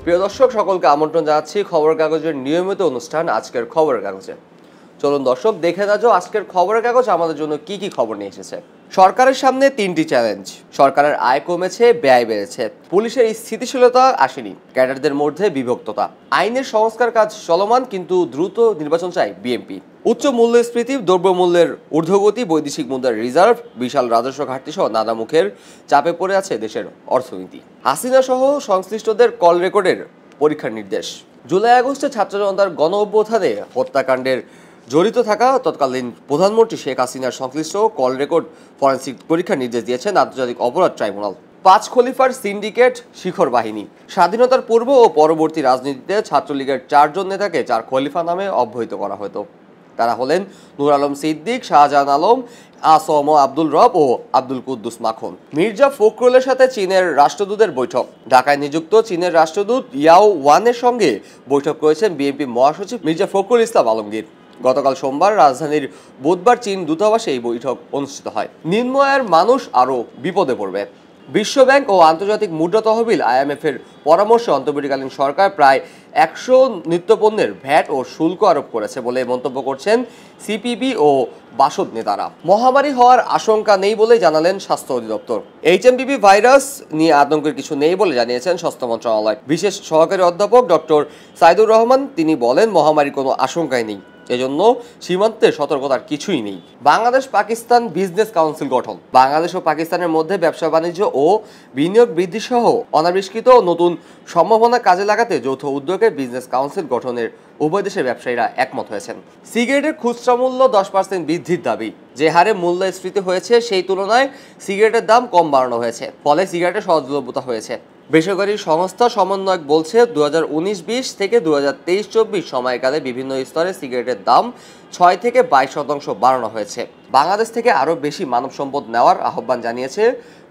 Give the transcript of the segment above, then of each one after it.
প্রিয় দর্শক, সকলকে আমন্ত্রণ জানাচ্ছি খবরের কাগজের নিয়মিত অনুষ্ঠান আজকের খবরের কাগজে। চলুন দর্শক, দেখে না যাও আজকের খবরের কাগজ আমাদের জন্য কি কি খবর নিয়ে এসেছে। সরকারের সামনে 3টি চ্যালেঞ্জ। সরকারের আয় কমেছে, ব্যয় বেড়েছে, পুলিশের স্থিতিশীলতা আসেনি, ক্যাডারদের মধ্যে বিভক্ততা, আইনের সংস্কার কাজ চলমান কিন্তু দ্রুত নির্বাচন চায় বিএনপি, উচ্চ মূল্যস্ফীতি, দ্রব্যমূল্যের ঊর্ধ্বগতি, বৈদেশিক মুদ্রার রিজার্ভ, বিশাল রাজস্ব ঘাটতি সহ নানা মুখের চাপে পড়ে আছে দেশের অর্থনীতি। হাসিনা সহ সংশ্লিষ্টদের কল রেকর্ডের পরীক্ষার নির্দেশ। জুলাই আগস্টে ছাত্র জনতার গণ অভ্যুত্থানে হত্যাকাণ্ডের জড়িত থাকা তৎকালীন প্রধানমন্ত্রী শেখ হাসিনার সংশ্লিষ্ট কল রেকর্ড ফরেন্সিক পরীক্ষার নির্দেশ দিয়েছেন আন্তর্জাতিক অপরাধ ট্রাইব্যুনাল। 5 খলিফার সিন্ডিকেট শিখর বাহিনী। স্বাধীনতার পূর্ব ও পরবর্তী রাজনীতিতে ছাত্রলীগের 4 জন নেতাকে 4 খলিফা নামে অবহিত করা হতো। তারা হলেন নূর আলম সিদ্দিক, শাহজাহান আলম, আসম আব্দুল রব ও আব্দুল কুদ্দুস মাখন। মির্জা ফখরুলের সাথে চীনের রাষ্ট্রদূতের বৈঠক। ঢাকায় নিযুক্ত চীনের রাষ্ট্রদূত ইয়াও ওয়ানের সঙ্গে বৈঠক করেছেন বিএনপি মহাসচিব মির্জা ফখরুল ইসলাম আলমগীর। গতকাল সোমবার রাজধানীর বুধবার চীন দূতাবাসে এই বৈঠক অনুষ্ঠিত হয়। নিম্ন আয়ের মানুষ আরও বিপদে পড়বে। বিশ্বব্যাংক ও আন্তর্জাতিক মুদ্রা তহবিল IMF এর পরামর্শে অন্তর্বর্তীকালীন সরকার প্রায় 100 নিত্যপণ্যের ভ্যাট ও শুল্ক আরোপ করেছে বলে মন্তব্য করছেন সিপিবি ও বাসদ নেতারা। মহামারী হওয়ার আশঙ্কা নেই বলে জানালেন স্বাস্থ্য অধিদপ্তর। HMPV ভাইরাস নিয়ে আতঙ্কের কিছু নেই বলে জানিয়েছেন স্বাস্থ্য মন্ত্রণালয়। বিশেষ সহকারী অধ্যাপক ডক্টর সাইদুর রহমান তিনি বলেন, মহামারীর কোনো আশঙ্কাই নেই, এজন্য সীমান্তে সতর্কতার কিছুই নেই। বাংলাদেশ পাকিস্তান বিজনেস কাউন্সিল গঠন। বাংলাদেশ ও পাকিস্তানের মধ্যে ব্যবসা বাণিজ্য ও বিনিয়োগ বৃদ্ধি সহ অনাবিষ্কৃত নতুন সম্ভাবনা কাজে লাগাতে যৌথ উদ্যোগে বিজনেস কাউন্সিল গঠনের উভয় দেশের ব্যবসায়ীরা একমত হয়েছেন। সিগারেটের খুচরা মূল্য 10% বৃদ্ধির দাবি। যে হারে মূল্যস্ফীতি হয়েছে সেই তুলনায় সিগারেটের দাম কম বাড়ানো হয়েছে, ফলে সিগারেটের সহজলভ্যতা হয়েছে। বেসরকারি সংস্থা সমন্বয়ক বলছে 2019-20 থেকে 2023-24 সময়কালে বিভিন্ন স্তরে সিগারেটের দাম 6 থেকে 22% বাড়ানো হয়েছে। বাংলাদেশ থেকে আরও বেশি মানব সম্পদ নেওয়ার আহ্বান জানিয়েছে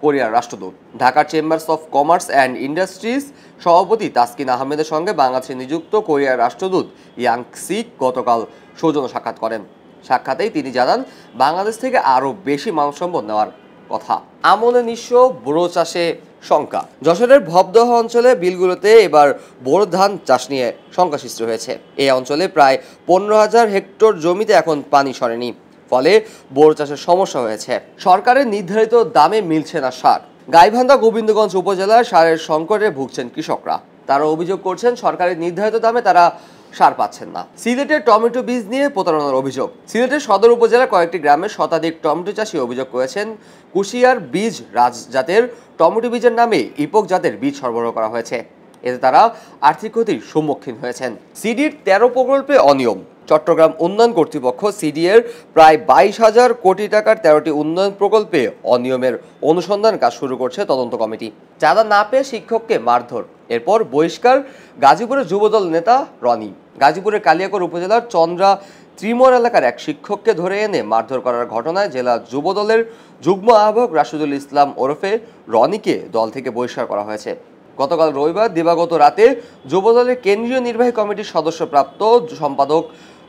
কোরিয়ার রাষ্ট্রদূত। ঢাকার chambers of commerce and industries সভাপতি তাসকিন আহমেদের সঙ্গে বাংলাদেশে নিযুক্ত কোরিয়ার রাষ্ট্রদূত ইয়াং সিক গতকাল সৌজন্য সাক্ষাৎ করেন। সাক্ষাতেই তিনি জানান, বাংলাদেশ থেকে আরও বেশি মানব সম্পদ নেওয়ার কথা। আমনে নিঃস্ব বোরো চাষে শঙ্কা। যশোরের ভবদহ অঞ্চলে বিলগুলোতে এবার বোরো ধান চাষ নিয়ে শঙ্কা সৃষ্টি হয়েছে। এই অঞ্চলে প্রায় 15,000 হেক্টর জমিতে এখন পানি সরেনি, ফলে বোরো চাষের সমস্যা হয়েছে। সরকারের নির্ধারিত দামে মিলছে না সার। গাইবান্ধা গোবিন্দগঞ্জ উপজেলার সারের সংকটে ভুগছেন কৃষকরা। তারা অভিযোগ করছেন, সরকারের নির্ধারিত দামে তারা সার পাচ্ছেন না। সিলেটের টমেটো বীজ নিয়ে প্রতারণার অভিযোগ। সিলেটের সদর উপজেলার কয়েকটি গ্রামের শতাধিক টমেটো চাষি অভিযোগ করেছেন, কুশিয়ার বীজ রাজজাতের টমেটো বীজের নামে ইপক জাতের বীজ সরবরাহ করা হয়েছে। এতে তারা আর্থিক ক্ষতির সম্মুখীন হয়েছেন। সিডির 13 প্রকল্পে অনিয়ম। চট্টগ্রাম উন্নয়ন কর্তৃপক্ষ সিডিএর প্রায় 22,000 কোটি টাকার 13টি উন্নয়ন প্রকল্পে অনিয়মের অনুসন্ধান কাজ শুরু করছে তদন্ত কমিটি। চাঁদা না পেয়ে শিক্ষককে মারধর, এরপর বহিষ্কার গাজীপুরের যুবদল নেতা রনি। গাজীপুরের কালিয়াকৈর উপজেলার চন্দ্রা ত্রিমোর এলাকার এক শিক্ষককে ধরে এনে মারধর করার ঘটনায় জেলা যুবদলের যুগ্ম আহ্বায়ক রাশিদুল ইসলাম ওরফে রনিকে দল থেকে বহিষ্কার করা হয়েছে। গতকাল রবিবার দিবাগত রাতে যুবদলের কেন্দ্রীয় নির্বাহী কমিটির সদস্যপ্রাপ্ত সম্পাদক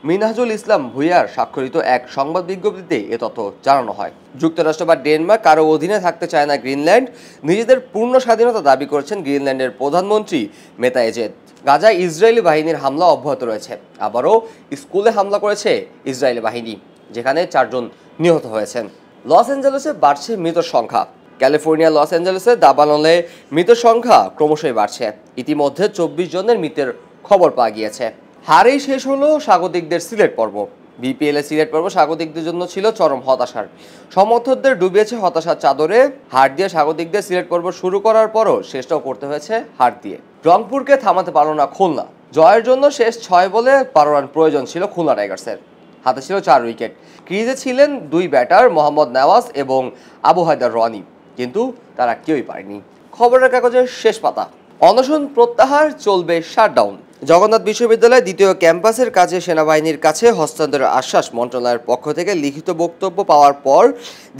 মিনহাজুল ইসলাম ভুইয়ার স্বাক্ষরিত এক সংবাদ বিজ্ঞপ্তিতে এ তথ্য জানানো হয়। যুক্তরাষ্ট্র বা ডেনমার্ক কারো অধীনে থাকতে চায় না গ্রিনল্যান্ড, নিজেদের পূর্ণ স্বাধীনতা দাবি করেছেন গ্রিনল্যান্ডের প্রধানমন্ত্রী মেতা এজেদ। গাজায় ইসরায়েলি বাহিনীর হামলা অব্যাহত রয়েছে। আবারও স্কুলে হামলা করেছে ইসরায়েলি বাহিনী, যেখানে 4 জন নিহত হয়েছেন। লস অ্যাঞ্জেলেসে বাড়ছে মৃতের সংখ্যা। ক্যালিফোর্নিয়া লস অ্যাঞ্জেলেসে দাবানলে মৃতের সংখ্যা ক্রমশই বাড়ছে। ইতিমধ্যে 24 জনের মৃতের খবর পাওয়া গিয়েছে। হারেই শেষ হলো স্বাগতিকদের সিলেট পর্ব। বিপিএল এর সিলেট পর্ব স্বাগতিকদের জন্য ছিল চরম হতাশার। সমর্থকদের ডুবিয়েছে হতাশার চাদরে। হার দিয়ে স্বাগতিকদের সিলেট পর্ব শুরু করার পরও শেষটাও করতে হয়েছে হার দিয়ে। রংপুরকে থামাতে পারল না খুলনা। জয়ের জন্য শেষ 6 বলে 12 রান প্রয়োজন ছিল খুলনা টাইগার্সের। হাতে ছিল 4 উইকেট। ক্রিজে ছিলেন 2 ব্যাটার মোহাম্মদ নেওয়াজ এবং আবু হায়দার রনি, কিন্তু তারা কেউই পারেনি। খবরের কাগজের শেষ পাতা। অনশন প্রত্যাহার, চলবে শাটডাউন। জগন্নাথ বিশ্ববিদ্যালয়ের 2য় ক্যাম্পাসের কাজে সেনাবাহিনীর কাছে হস্তান্তরের আশ্বাস মন্ত্রণালয়ের পক্ষ থেকে লিখিত বক্তব্য পাওয়ার পর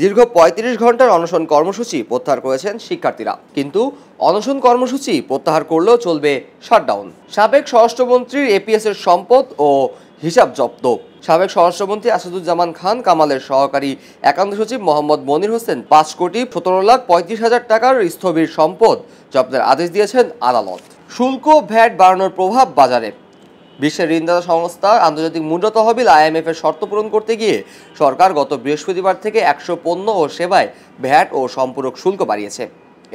দীর্ঘ 35 ঘন্টার অনশন কর্মসূচি প্রত্যাহার করেছেন শিক্ষার্থীরা। কিন্তু অনশন কর্মসূচি প্রত্যাহার করলেও চলবে শাটডাউন। সাবেক স্বরাষ্ট্রমন্ত্রীর APS এর সম্পদ ও হিসাব জব্দ। সাবেক স্বরাষ্ট্রমন্ত্রী আসাদুজ্জামান খান কামালের সহকারী একান্ত সচিব মোহাম্মদ মনির হোসেন 5,17,35,000 টাকার স্থবির সম্পদ জব্দের আদেশ দিয়েছেন আদালত। শুল্ক ভ্যাট বাড়ানোর প্রভাব বাজারে। বিশ্বের ঋণদাতা সংস্থা আন্তর্জাতিক মুদ্রা তহবিল IMF এর শর্ত পূরণ করতে গিয়ে সরকার গত বৃহস্পতিবার থেকে 100 পণ্য ও সেবায় ভ্যাট ও সম্পূরক শুল্ক বাড়িয়েছে।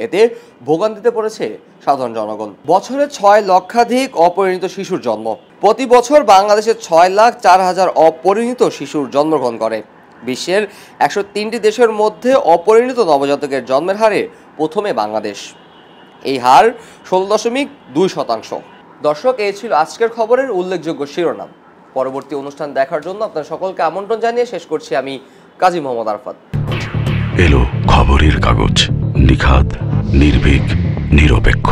এতে ভোগান্তিতে পড়েছে সাধারণ জনগণ। বছরে 6 লক্ষাধিক অপরিণত শিশুর জন্ম। প্রতি বছর বাংলাদেশে 6,04,000 অপরিণত শিশুর জন্মগ্রহণ করে। বিশ্বের 103টি দেশের মধ্যে অপরিণত নবজাতকের জন্মের হারে প্রথমে বাংলাদেশ। এই হার 16.2%। দর্শক, এই ছিল আজকের খবরের উল্লেখযোগ্য শিরোনাম। পরবর্তী অনুষ্ঠান দেখার জন্য আপনার সকলকে আমন্ত্রণ জানিয়ে শেষ করছি আমি কাজী মোহাম্মদ আরফাত। এলো খবরের কাগজ, নিখাত, নির্ভীক, নিরপেক্ষ।